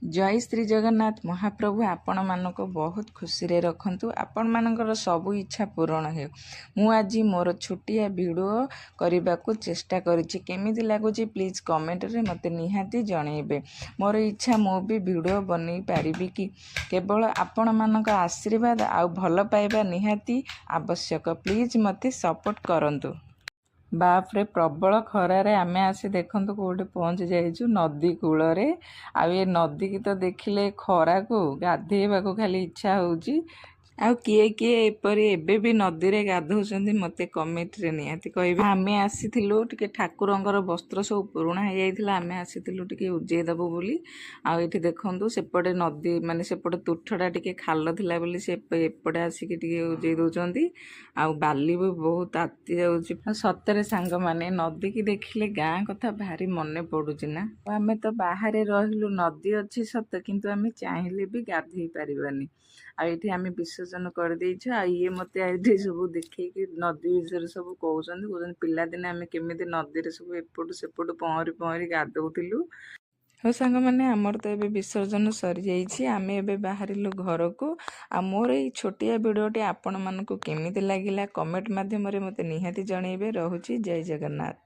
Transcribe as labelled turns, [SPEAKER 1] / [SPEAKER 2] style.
[SPEAKER 1] जय श्री जगन्नाथ। महाप्रभु आपण मानक बहुत खुशी रे रखंतु, आपण मानकर सबु इच्छा पूरण हो। मु आज मोर छोटिया वीडियो करने को चेष्टा करिछि, केमिति लागुछि प्लीज कमेंट रे मते निहाती जनइबे। मोर इच्छा मु भी वीडियो बनै पारिबि कि केवल आपण मानक आशीर्वाद आ भल पाइबा निहाती आवश्यक। प्लीज मते सपोर्ट करंतु। बाप रे प्रबल खरारे आमे आसी देखंतु कोठे पहुँच जाइछु नदी कूलरे। आ ये नदी की तो देखिले खरा को गाधेइबाको खाली इच्छा होउची। आ किए किए एपरी एबे भी नदी रे गाधौछंती मते कमेंट रे निहाती कहबे। आमे आसीथिलु टिके ठाकुरंकर वस्त्र सब पुराणा हो जाइथिला, आमे आसीथिलु टिके उजेई दबो बोली। आ एठी देखंतु सेपटे नदी माने सेपटे तुठडा टिके खाल थिला बोली से एपटे आसीके टिके उजेई दउचंती। आ बाली भी बहुत ताती जाउची। सतरे सांग माने नदी की देखिले गाँ कथा भारी मने पडुची ना। आमे तो बाहरे रहिलु, नदी अछि सत किंतु आमे चाहिले भी गाधेई परिबानी। आ एठी आमे विसर्जन कर देइछु। आ ये मते एठी सब देखैकि नदी विषय सब कहउछंती पिला दिने आमे केमिति नदी रे सब एपटु सेपटु पहरी पहरी गाधौथिलु। हो सांग माने हमर तो एबे विसर्जन सरी जाइछि, आमे एबे बाहरिलु घर को। आ मोर एई छोटिया वीडियोटी आपण मानकु केमिति लागिला कमेंट माध्यम रे मते निहाती जणैबे। रहुछि जय जगन्नाथ।